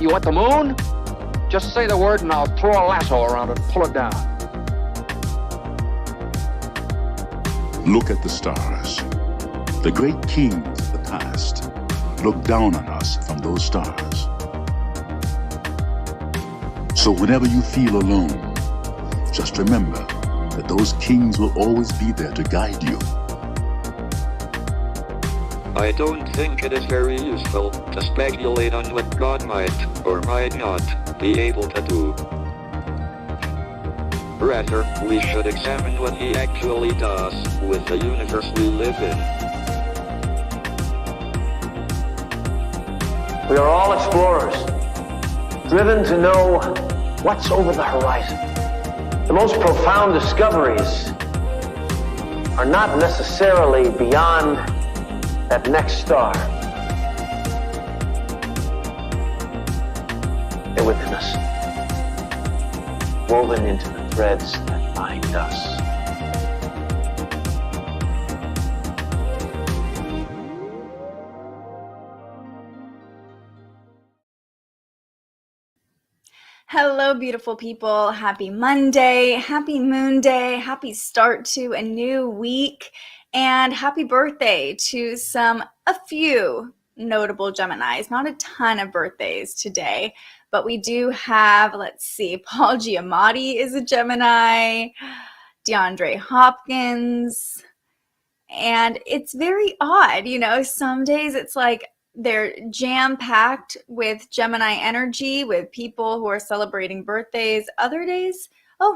You want the moon? Just say the word and I'll throw a lasso around it and pull it down. Look at the stars. The great kings of the past look down on us from those stars. So whenever you feel alone, just remember that those kings will always be there to guide you. I don't think it is very useful to speculate on what God might or might not be able to do. Rather, we should examine what he actually does with the universe we live in. We are all explorers, driven to know what's over the horizon. The most profound discoveries are not necessarily beyond that next star. They're within us, woven into the threads that bind us. Hello, beautiful people. Happy Monday, happy Moon Day, happy start to a new week, and happy birthday to a few notable Geminis. Not a ton of birthdays today, but we do have, let's see, Paul Giamatti is a Gemini, DeAndre Hopkins, and it's very odd, some days it's like they're jam-packed with Gemini energy, with people who are celebrating birthdays. Other days,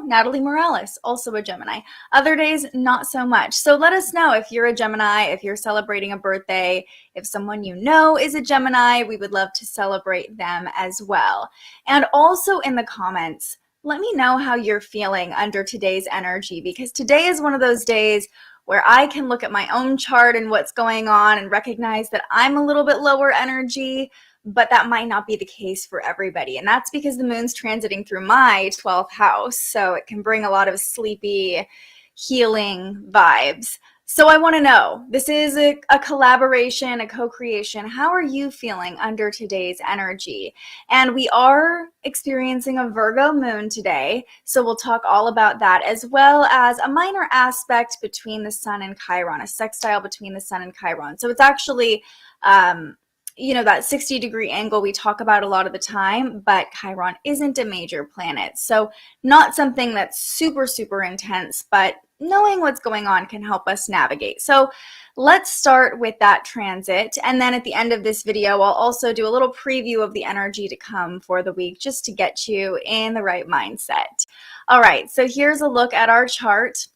Natalie Morales, also a Gemini. Other days, not so much. So let us know if you're a Gemini, if you're celebrating a birthday, if someone you know is a Gemini. We would love to celebrate them as well. And also in the comments, let me know how you're feeling under today's energy, because today is one of those days where I can look at my own chart and what's going on and recognize that I'm a little bit lower energy, but that might not be the case for everybody. And that's because the moon's transiting through my 12th house, so it can bring a lot of sleepy, healing vibes. So I want to know, this is a collaboration, a co-creation. How are you feeling under today's energy? And we are experiencing a Virgo moon today, so we'll talk all about that, as well as a minor aspect between the sun and Chiron, a sextile between the sun and Chiron. So it's actually, that 60-degree angle we talk about a lot of the time, but Chiron isn't a major planet. So not something that's super, super intense, but knowing what's going on can help us navigate. So let's start with that transit. And then at the end of this video, I'll also do a little preview of the energy to come for the week, just to get you in the right mindset. All right, so here's a look at our chart.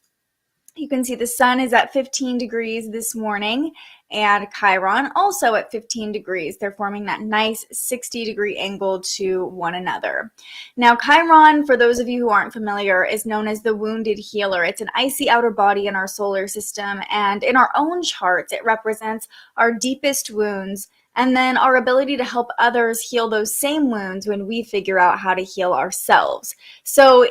You can see the sun is at 15 degrees this morning, and Chiron also at 15 degrees. They're forming that nice 60-degree angle to one another. Now, Chiron, for those of you who aren't familiar, is known as the wounded healer. It's an icy outer body in our solar system, and in our own charts, it represents our deepest wounds, and then our ability to help others heal those same wounds when we figure out how to heal ourselves. So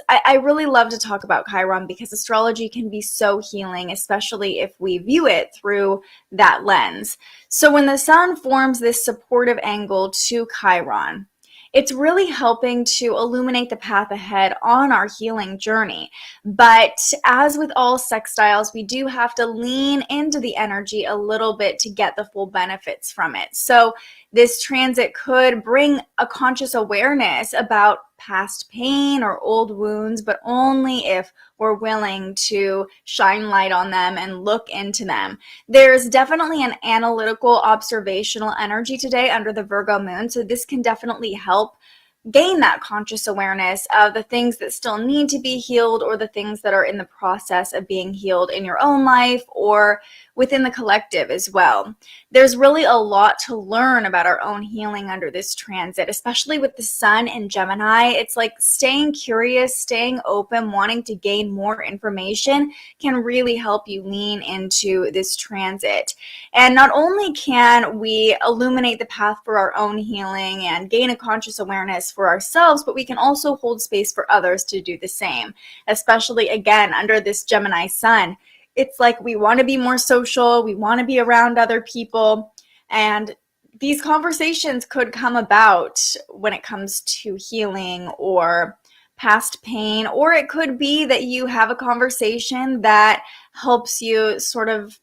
I really love to talk about Chiron because astrology can be so healing, especially if we view it through that lens. So when the sun forms this supportive angle to Chiron, it's really helping to illuminate the path ahead on our healing journey. But as with all sextiles, we do have to lean into the energy a little bit to get the full benefits from it. So this transit could bring a conscious awareness about past pain or old wounds, but only if we're willing to shine light on them and look into them. There's definitely an analytical, observational energy today under the Virgo moon, so this can definitely help gain that conscious awareness of the things that still need to be healed or the things that are in the process of being healed in your own life or within the collective as well. There's really a lot to learn about our own healing under this transit, especially with the sun in Gemini. It's like staying curious, staying open, wanting to gain more information can really help you lean into this transit. And not only can we illuminate the path for our own healing and gain a conscious awareness for ourselves, but we can also hold space for others to do the same, especially again under this Gemini sun. It's like we want to be more social, we want to be around other people, and these conversations could come about when it comes to healing or past pain, or it could be that you have a conversation that helps you sort of,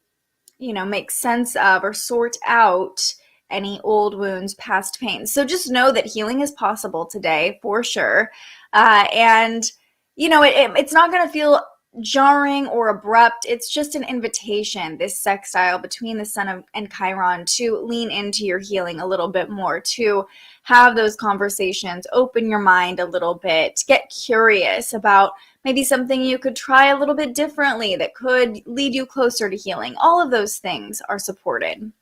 make sense of or sort out any old wounds, past pain. So just know that healing is possible today for sure. And, it's not going to feel jarring or abrupt. It's just an invitation, this sextile between the sun and Chiron, to lean into your healing a little bit more, to have those conversations, open your mind a little bit, get curious about maybe something you could try a little bit differently that could lead you closer to healing. All of those things are supported.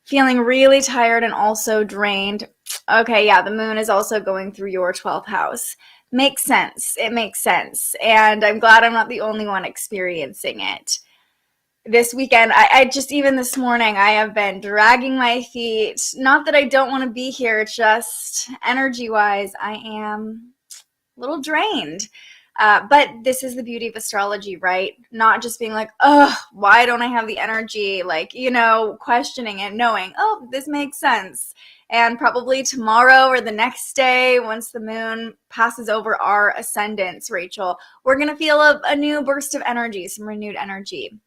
Feeling really tired and also drained. Okay, yeah, the moon is also going through your 12th house. Makes sense. It makes sense. And I'm glad I'm not the only one experiencing it. This weekend, I just, even this morning, I have been dragging my feet. Not that I don't want to be here, just energy-wise, I am a little drained. But this is the beauty of astrology, right? Not just being like, oh, why don't I have the energy? Like, questioning it, knowing, oh, this makes sense. And probably tomorrow or the next day, once the moon passes over our ascendants, Rachel, we're going to feel a new burst of energy, some renewed energy.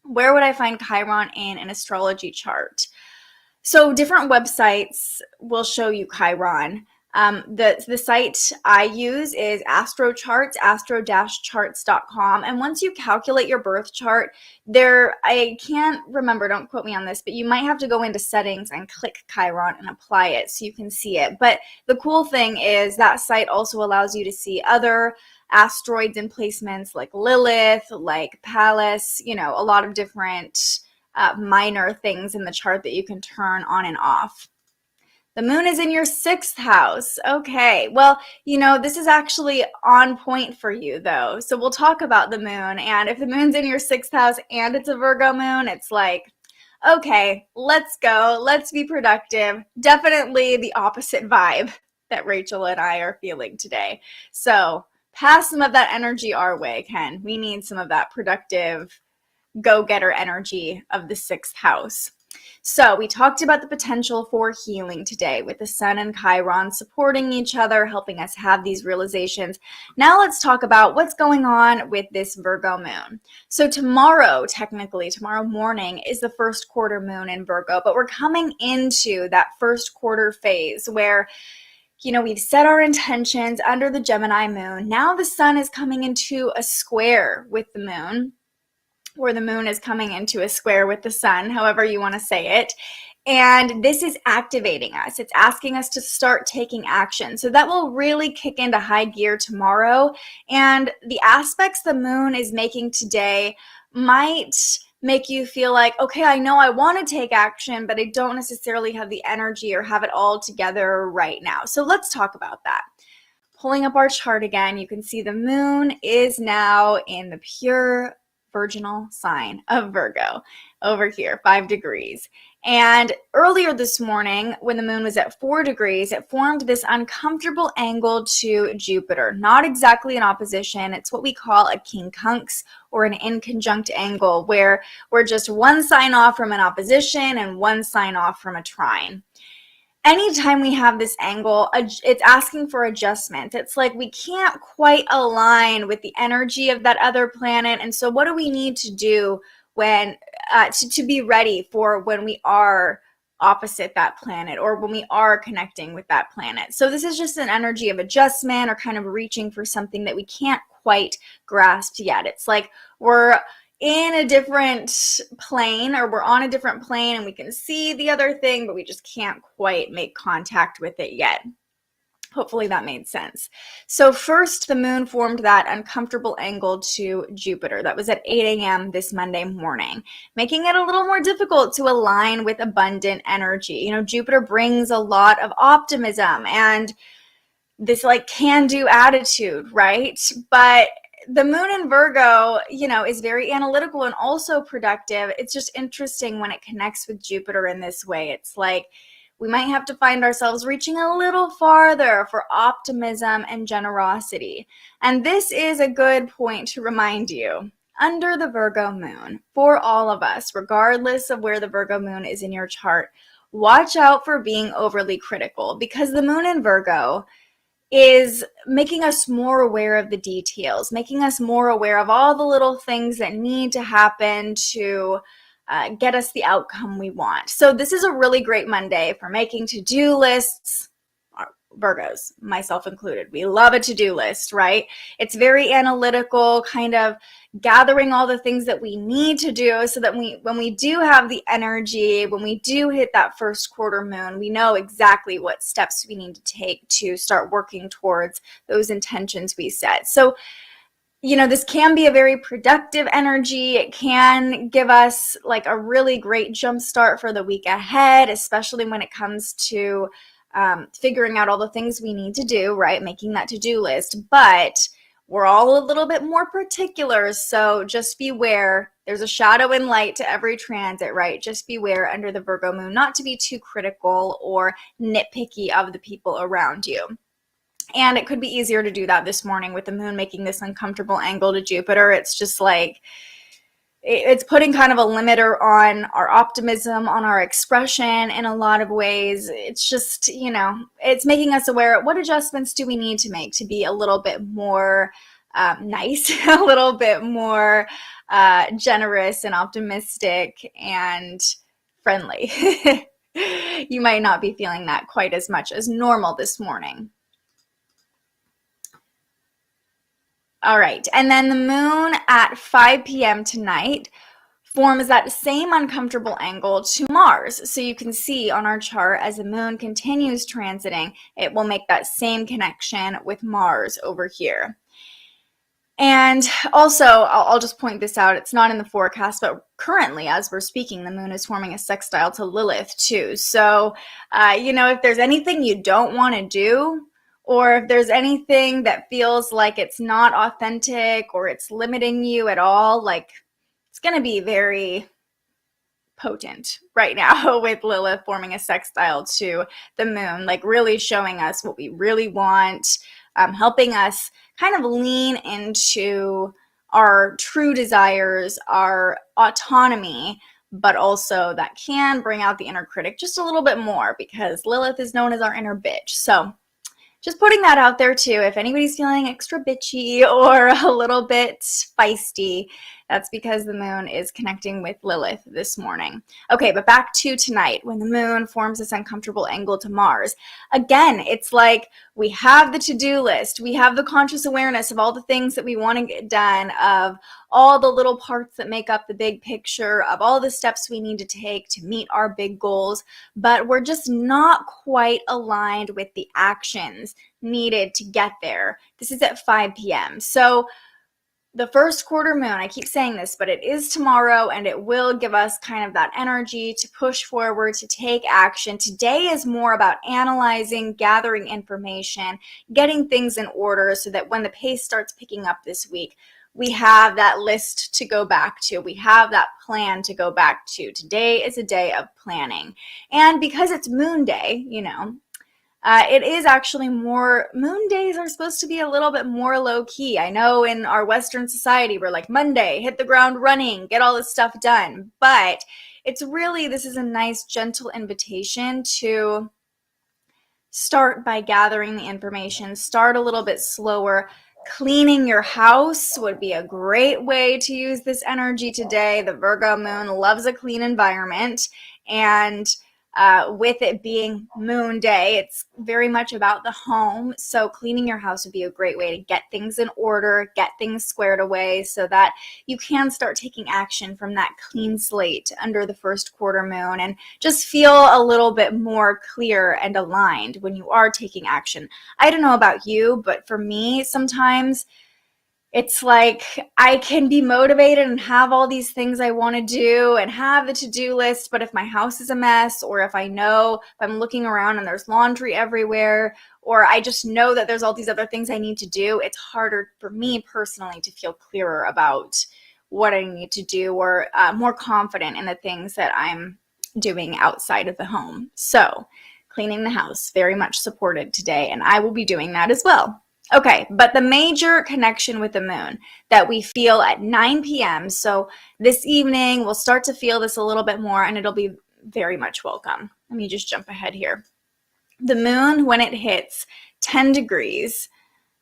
Where would I find Chiron in an astrology chart? So different websites will show you Chiron. The site I use is AstroCharts, astro-charts.com. And once you calculate your birth chart, I can't remember, don't quote me on this, but you might have to go into settings and click Chiron and apply it so you can see it. But the cool thing is that site also allows you to see other asteroids and placements like Lilith, like Pallas, a lot of different minor things in the chart that you can turn on and off. The moon is in your 6th house. Okay, well, this is actually on point for you, though. So we'll talk about the moon. And if the moon's in your 6th house and it's a Virgo moon, it's like, okay, let's go. Let's be productive. Definitely the opposite vibe that Rachel and I are feeling today. So pass some of that energy our way, Ken. We need some of that productive go-getter energy of the 6th house. So we talked about the potential for healing today with the sun and Chiron supporting each other, helping us have these realizations. Now let's talk about what's going on with this Virgo moon. So tomorrow morning is the first quarter moon in Virgo, but we're coming into that first quarter phase where we've set our intentions under the Gemini moon. Now the sun is coming into a square with the moon, or the moon is coming into a square with the sun, however you want to say it. And this is activating us. It's asking us to start taking action. So that will really kick into high gear tomorrow. And the aspects the moon is making today might make you feel like, okay, I know I want to take action, but I don't necessarily have the energy or have it all together right now. So let's talk about that. Pulling up our chart again, you can see the moon is now in the pure virginal sign of Virgo over here, 5 degrees. And earlier this morning, when the moon was at 4 degrees, it formed this uncomfortable angle to Jupiter. Not exactly an opposition. It's what we call a quincunx, or an inconjunct angle, where we're just one sign off from an opposition and one sign off from a trine. Anytime we have this angle, it's asking for adjustment. It's like we can't quite align with the energy of that other planet. And so what do we need to do when to be ready for when we are opposite that planet, or when we are connecting with that planet? So this is just an energy of adjustment, or kind of reaching for something that we can't quite grasp yet. It's like we're in a different plane, or we're on a different plane and we can see the other thing, but we just can't quite make contact with it yet. Hopefully that made sense. So first, the moon formed that uncomfortable angle to Jupiter. That was at 8 a.m. this Monday morning, making it a little more difficult to align with abundant energy. Jupiter brings a lot of optimism and this like can-do attitude, right? But the moon in Virgo, is very analytical and also productive. It's just interesting when it connects with Jupiter in this way. It's like we might have to find ourselves reaching a little farther for optimism and generosity. And this is a good point to remind you. Under the Virgo moon, for all of us, regardless of where the Virgo moon is in your chart, watch out for being overly critical, because the moon in Virgo is making us more aware of the details, making us more aware of all the little things that need to happen to get us the outcome we want. So this is a really great Monday for making to-do lists. Virgos, myself included, we love a to-do list, right? It's very analytical, kind of gathering all the things that we need to do so that when we do have the energy, when we do hit that first quarter moon, we know exactly what steps we need to take to start working towards those intentions we set. So, this can be a very productive energy. It can give us like a really great jump start for the week ahead, especially when it comes to figuring out all the things we need to do, right? Making that to-do list. But we're all a little bit more particular, so just beware. There's a shadow and light to every transit, right? Just beware under the Virgo moon not to be too critical or nitpicky of the people around you. And it could be easier to do that this morning with the moon making this uncomfortable angle to Jupiter. It's just like, it's putting kind of a limiter on our optimism, on our expression in a lot of ways. It's just, it's making us aware, what adjustments do we need to make to be a little bit more nice, a little bit more generous and optimistic and friendly. You might not be feeling that quite as much as normal this morning. All right, and then the moon at 5 p.m. tonight forms that same uncomfortable angle to Mars. So you can see on our chart, as the moon continues transiting, it will make that same connection with Mars over here. And also, I'll just point this out, it's not in the forecast, but currently, as we're speaking, the moon is forming a sextile to Lilith too. So, if there's anything you don't want to do, or if there's anything that feels like it's not authentic or it's limiting you at all, like, it's going to be very potent right now with Lilith forming a sextile to the moon, like really showing us what we really want, helping us kind of lean into our true desires, our autonomy, but also that can bring out the inner critic just a little bit more, because Lilith is known as our inner bitch. So just putting that out there too. If anybody's feeling extra bitchy or a little bit feisty, that's because the moon is connecting with Lilith this morning. Okay, but back to tonight, when the moon forms this uncomfortable angle to Mars. Again, it's like we have the to-do list. We have the conscious awareness of all the things that we want to get done, of all the little parts that make up the big picture, of all the steps we need to take to meet our big goals, but we're just not quite aligned with the actions needed to get there. This is at 5 p.m. So the first quarter moon, I keep saying this, but it is tomorrow, and it will give us kind of that energy to push forward, to take action. Today is more about analyzing, gathering information, getting things in order so that when the pace starts picking up this week, we have that list to go back to. We have that plan to go back to. Today is a day of planning. And because it's Moon Day, it is actually more, moon days are supposed to be a little bit more low key. I know in our Western society, we're like, Monday, hit the ground running, get all this stuff done. But it's really, this is a nice, gentle invitation to start by gathering the information, start a little bit slower. Cleaning your house would be a great way to use this energy today. The Virgo moon loves a clean environment, and with it being Moon Day, it's very much about the home. So cleaning your house would be a great way to get things in order, get things squared away so that you can start taking action from that clean slate under the first quarter moon and just feel a little bit more clear and aligned when you are taking action. I don't know about you, but for me, sometimes it's like I can be motivated and have all these things I want to do and have the to-do list, but if my house is a mess, or if I know if I'm looking around and there's laundry everywhere, or I just know that there's all these other things I need to do, it's harder for me personally to feel clearer about what I need to do, or more confident in the things that I'm doing outside of the home. So cleaning the house, very much supported today, and I will be doing that as well. Okay, but the major connection with the moon that we feel at 9 p.m., so this evening we'll start to feel this a little bit more, and it'll be very much welcome. Let me just jump ahead here. The moon, when it hits 10 degrees,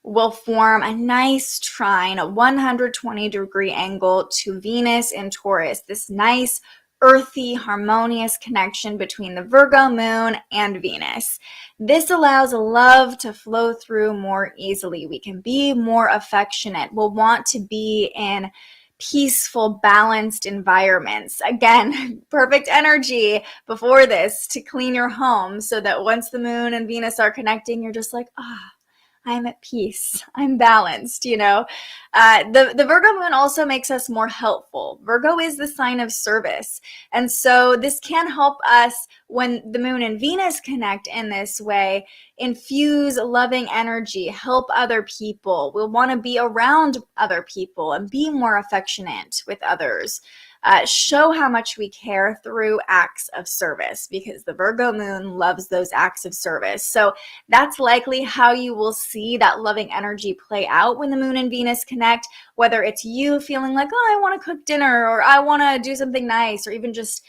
will form a nice trine, a 120-degree angle to Venus in Taurus, this nice, earthy, harmonious connection between the Virgo moon and Venus. This allows love to flow through more easily. We can be more affectionate. We'll want to be in peaceful, balanced environments. Again, perfect energy before this to clean your home so that once the moon and Venus are connecting, you're just like, I'm at peace. I'm balanced, you know. The Virgo moon also makes us more helpful. Virgo is the sign of service. And so this can help us when the moon and Venus connect in this way, infuse loving energy, help other people. We'll want to be around other people and be more affectionate with others. Show how much we care through acts of service, because the Virgo moon loves those acts of service. So that's likely how you will see that loving energy play out when the moon and Venus connect, whether it's you feeling like, I want to cook dinner, or I want to do something nice, or even just,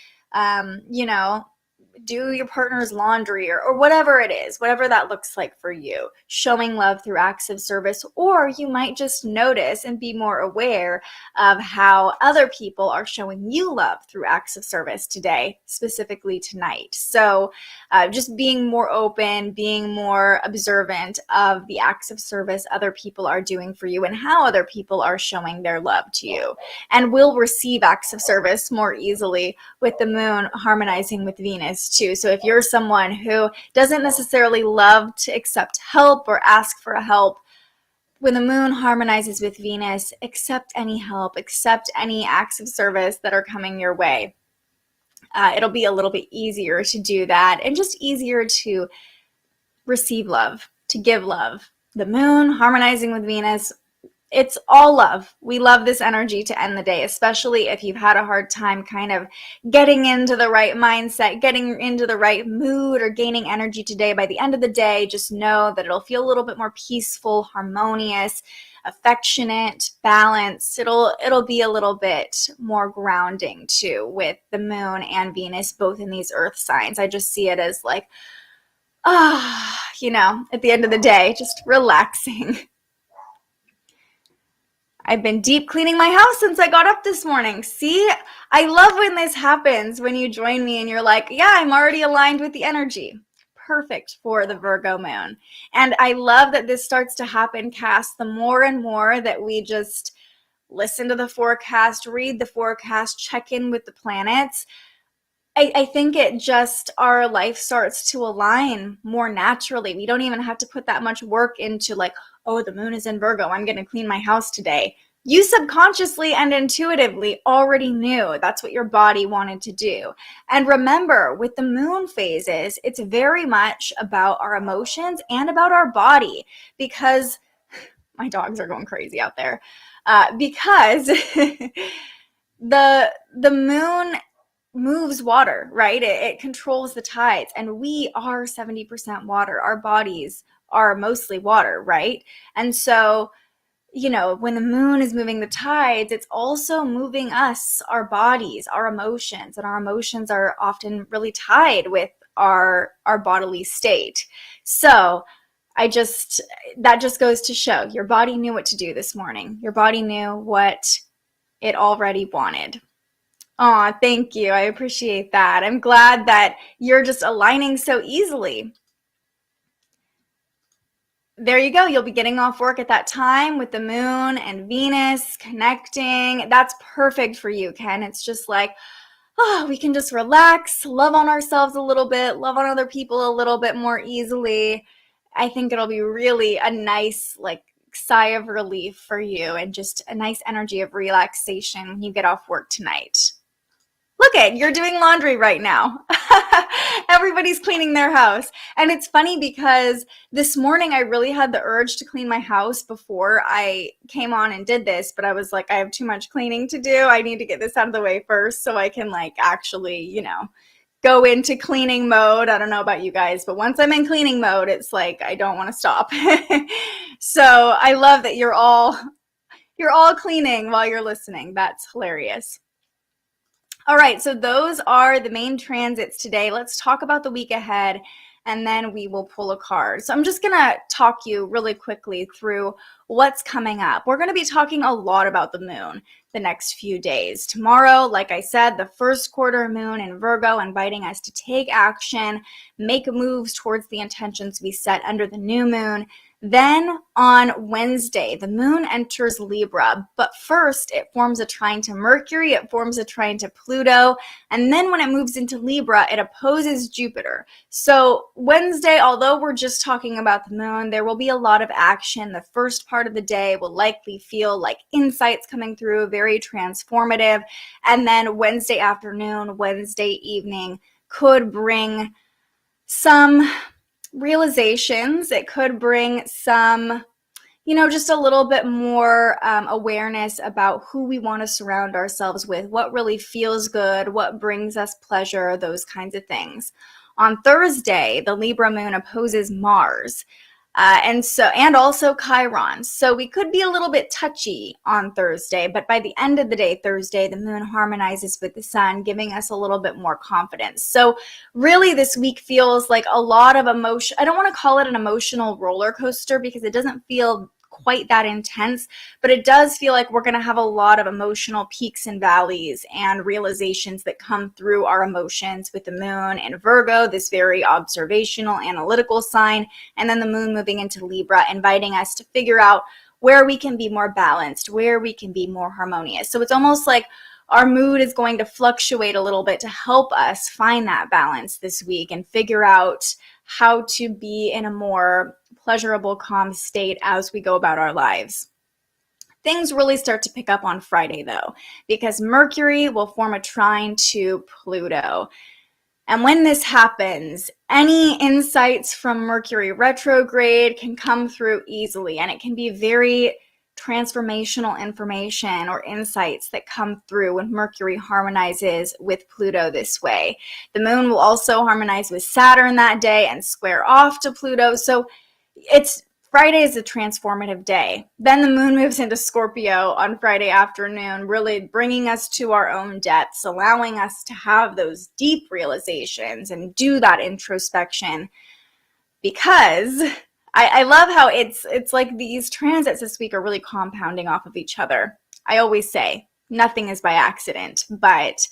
do your partner's laundry, or whatever it is, whatever that looks like for you, showing love through acts of service. Or you might just notice and be more aware of how other people are showing you love through acts of service today, specifically tonight. So just being more open, being more observant of the acts of service other people are doing for you and how other people are showing their love to you. And will receive acts of service more easily with the moon harmonizing with Venus too. So if you're someone who doesn't necessarily love to accept help or ask for help, when the moon harmonizes with Venus, accept any help, accept any acts of service that are coming your way. It'll be a little bit easier to do that, and just easier to receive love, to give love. The moon harmonizing with Venus, it's all love. We love this energy to end the day, especially if you've had a hard time kind of getting into the right mindset, getting into the right mood, or gaining energy today. By the end of the day, just know that it'll feel a little bit more peaceful, harmonious, affectionate, balanced. It'll be a little bit more grounding too, with the moon and Venus both in these earth signs. I just see it as like, at the end of the day, just relaxing. I've been deep cleaning my house since I got up this morning. See, I love when this happens, when you join me and you're like, yeah, I'm already aligned with the energy. Perfect for the Virgo moon. And I love that this starts to happen, Cass, the more and more that we just listen to the forecast, read the forecast, check in with the planets. I think our life starts to align more naturally. We don't even have to put that much work into like, the moon is in Virgo, I'm going to clean my house today. You subconsciously and intuitively already knew that's what your body wanted to do. And remember, with the moon phases, it's very much about our emotions and about our body, because my dogs are going crazy out there, because the moon moves water, right? It controls the tides, and we are 70% water. Our bodies are mostly water, right? And so, when the moon is moving the tides, it's also moving us, our bodies, our emotions, and our emotions are often really tied with our bodily state. So that just goes to show your body knew what to do this morning. Your body knew what it already wanted. Aw, thank you. I appreciate that. I'm glad that you're just aligning so easily. There you go. You'll be getting off work at that time with the moon and Venus connecting. That's perfect for you, Ken. It's just like, we can just relax, love on ourselves a little bit, love on other people a little bit more easily. I think it'll be really a nice, sigh of relief for you, and just a nice energy of relaxation when you get off work tonight. Look you're doing laundry right now. Everybody's cleaning their house. And it's funny because this morning I really had the urge to clean my house before I came on and did this, but I was like, I have too much cleaning to do. I need to get this out of the way first so I can actually, go into cleaning mode. I don't know about you guys, but once I'm in cleaning mode, it's like I don't want to stop. So I love that you're all cleaning while you're listening. That's hilarious. All right, so those are the main transits today. Let's talk about the week ahead, and then we will pull a card. So I'm just going to talk you really quickly through what's coming up. We're going to be talking a lot about the moon the next few days. Tomorrow, like I said, the first quarter moon in Virgo, inviting us to take action, make moves towards the intentions we set under the new moon. Then on Wednesday, the moon enters Libra, but first it forms a trine to Mercury, it forms a trine to Pluto, and then when it moves into Libra, it opposes Jupiter. So Wednesday, although we're just talking about the moon, there will be a lot of action. The first part of the day will likely feel like insights coming through, very transformative, and then Wednesday afternoon, Wednesday evening could bring some realizations. It could bring some, just a little bit more awareness about who we want to surround ourselves with, what really feels good, what brings us pleasure, those kinds of things. On Thursday, the Libra moon opposes Mars. And also Chiron. So we could be a little bit touchy on Thursday, but by the end of the day, Thursday, the moon harmonizes with the sun, giving us a little bit more confidence. So really this week feels like a lot of emotion. I don't want to call it an emotional roller coaster because it doesn't feel quite that intense, but it does feel like we're going to have a lot of emotional peaks and valleys and realizations that come through our emotions with the moon and Virgo, this very observational, analytical sign, and then the moon moving into Libra, inviting us to figure out where we can be more balanced, where we can be more harmonious. So it's almost like our mood is going to fluctuate a little bit to help us find that balance this week and figure out how to be in a more pleasurable, calm state as we go about our lives. Things really start to pick up on Friday, though, because Mercury will form a trine to Pluto. And when this happens, any insights from Mercury retrograde can come through easily, and it can be very transformational information or insights that come through when Mercury harmonizes with Pluto this way. The moon will also harmonize with Saturn that day and square off to Pluto. So Friday is a transformative day. Then the moon moves into Scorpio on Friday afternoon, really bringing us to our own depths, allowing us to have those deep realizations and do that introspection, because I love how it's like these transits this week are really compounding off of each other. I always say nothing is by accident, but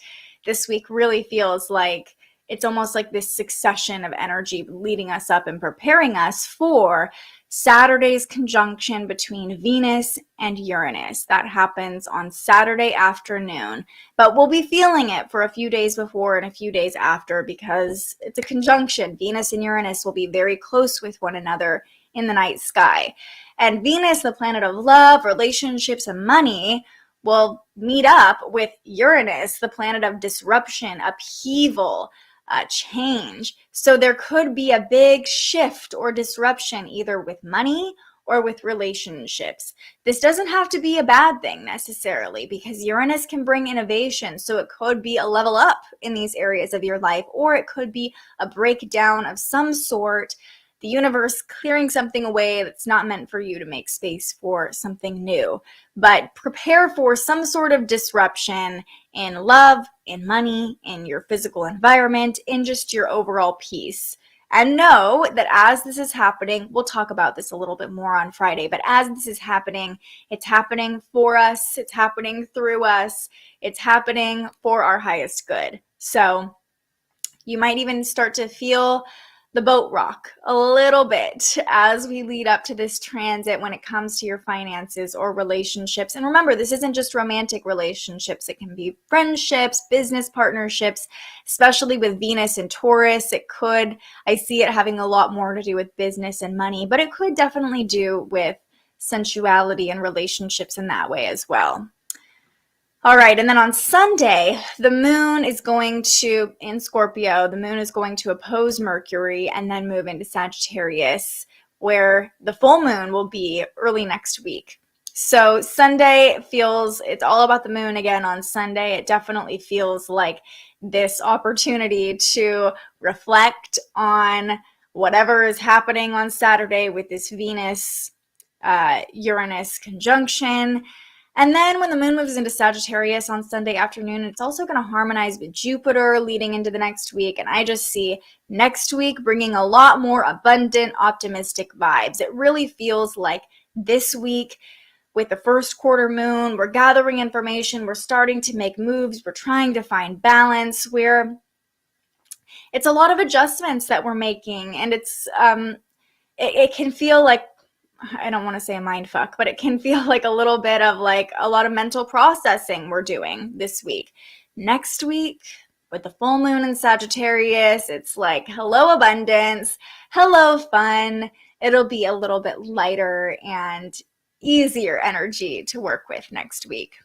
this week really feels like it's almost like this succession of energy leading us up and preparing us for Saturday's conjunction between Venus and Uranus. That happens on Saturday afternoon, but we'll be feeling it for a few days before and a few days after because it's a conjunction. Venus and Uranus will be very close with one another in the night sky. And Venus, the planet of love, relationships, and money, will meet up with Uranus, the planet of disruption, upheaval, change. So there could be a big shift or disruption either with money or with relationships. This doesn't have to be a bad thing necessarily because Uranus can bring innovation. So it could be a level up in these areas of your life, or it could be a breakdown of some sort, the universe clearing something away that's not meant for you to make space for something new. But prepare for some sort of disruption in love, in money, in your physical environment, in just your overall peace. And know that as this is happening, we'll talk about this a little bit more on Friday, but as this is happening, it's happening for us, it's happening through us, it's happening for our highest good. So you might even start to feel the boat rock a little bit as we lead up to this transit when it comes to your finances or relationships. And remember, this isn't just romantic relationships. It can be friendships, business partnerships, especially with Venus and Taurus. I see it having a lot more to do with business and money, but it could definitely do with sensuality and relationships in that way as well. All right, and then on Sunday, the moon is going to, in Scorpio, the moon is going to oppose Mercury and then move into Sagittarius, where the full moon will be early next week. So Sunday it's all about the moon again on Sunday. It definitely feels like this opportunity to reflect on whatever is happening on Saturday with this Venus-Uranus conjunction. And then when the moon moves into Sagittarius on Sunday afternoon, it's also going to harmonize with Jupiter leading into the next week. And I just see next week bringing a lot more abundant, optimistic vibes. It really feels like this week with the first quarter moon, we're gathering information, we're starting to make moves, we're trying to find balance, it's a lot of adjustments that we're making. And it can feel like, I don't want to say a mind fuck, but it can feel like a little bit of like a lot of mental processing we're doing this week. Next week, with the full moon in Sagittarius, it's like, hello abundance, hello fun. It'll be a little bit lighter and easier energy to work with next week.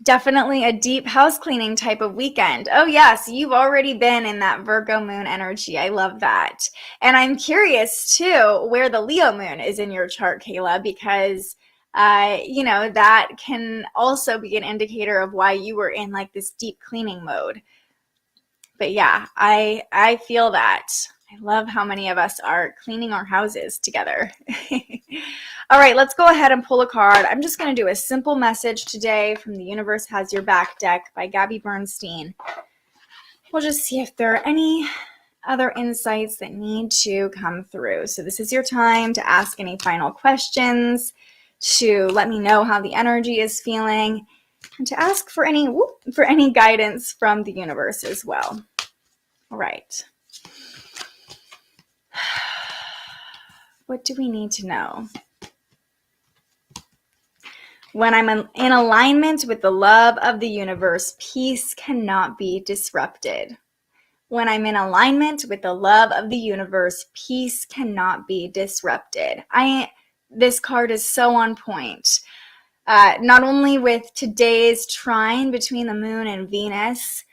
Definitely a deep house cleaning type of weekend. Oh yes, you've already been in that Virgo moon energy. I love that. And I'm curious too where the Leo moon is in your chart, Kayla, because that can also be an indicator of why you were in like this deep cleaning mode. But yeah, I feel that. I love how many of us are cleaning our houses together. All right, let's go ahead and pull a card. I'm just going to do a simple message today from The Universe Has Your Back deck by Gabby Bernstein. We'll just see if there are any other insights that need to come through. So this is your time to ask any final questions, to let me know how the energy is feeling, and to ask for any guidance from the universe as well. All right. What do we need to know? When I'm in alignment with the love of the universe, peace cannot be disrupted. When I'm in alignment with the love of the universe, peace cannot be disrupted. This card is so on point. Not only with today's trine between the moon and Venus,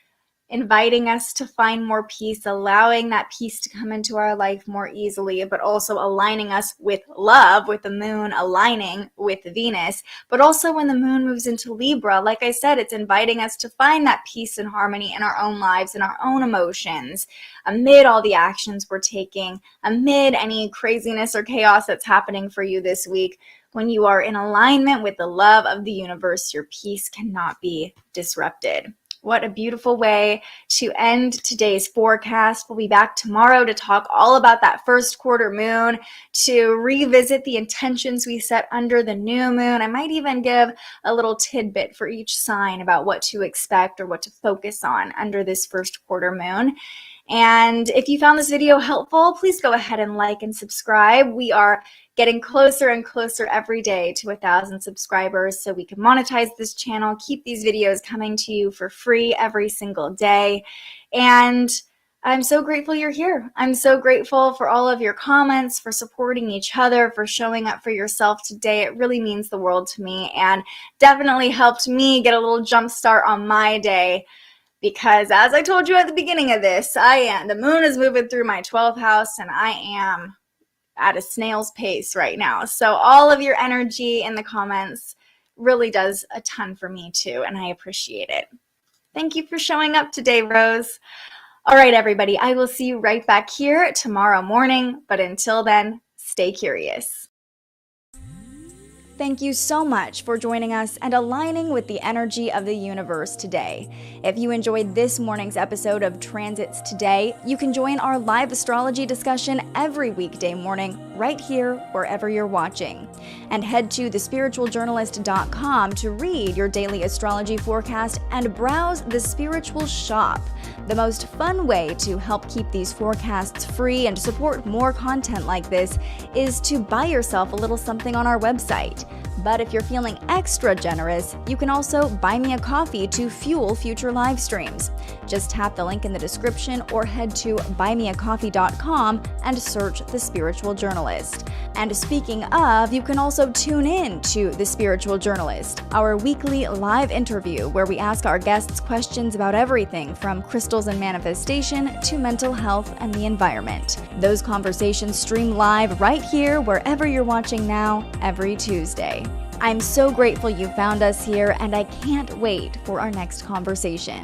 inviting us to find more peace, allowing that peace to come into our life more easily, but also aligning us with love, with the moon aligning with Venus. But also when the moon moves into Libra, like I said, it's inviting us to find that peace and harmony in our own lives and our own emotions, amid all the actions we're taking, amid any craziness or chaos that's happening for you this week. When you are in alignment with the love of the universe, your peace cannot be disrupted. What a beautiful way to end today's forecast. We'll be back tomorrow to talk all about that first quarter moon, to revisit the intentions we set under the new moon. I might even give a little tidbit for each sign about what to expect or what to focus on under this first quarter moon. And if you found this video helpful, please go ahead and like and subscribe. We are getting closer and closer every day to 1,000 subscribers so we can monetize this channel, keep these videos coming to you for free every single day. And I'm so grateful you're here. I'm so grateful for all of your comments, for supporting each other, for showing up for yourself today. It really means the world to me and definitely helped me get a little jump start on my day. Because as I told you at the beginning of this, the moon is moving through my 12th house and I am at a snail's pace right now. So all of your energy in the comments really does a ton for me too, and I appreciate it. Thank you for showing up today, Rose. All right, everybody, I will see you right back here tomorrow morning, but until then, stay curious. Thank you so much for joining us and aligning with the energy of the universe today. If you enjoyed this morning's episode of Transits Today, you can join our live astrology discussion every weekday morning right here wherever you're watching. And head to thespiritualjournalist.com to read your daily astrology forecast and browse the Spiritual Shop. The most fun way to help keep these forecasts free and support more content like this is to buy yourself a little something on our website. But if you're feeling extra generous, you can also buy me a coffee to fuel future live streams. Just tap the link in the description or head to buymeacoffee.com and search The Spiritual Journalist. And speaking of, you can also tune in to The Spiritual Journalist, our weekly live interview where we ask our guests questions about everything from crystals and manifestation to mental health and the environment. Those conversations stream live right here wherever you're watching now every Tuesday. I'm so grateful you found us here, and I can't wait for our next conversation.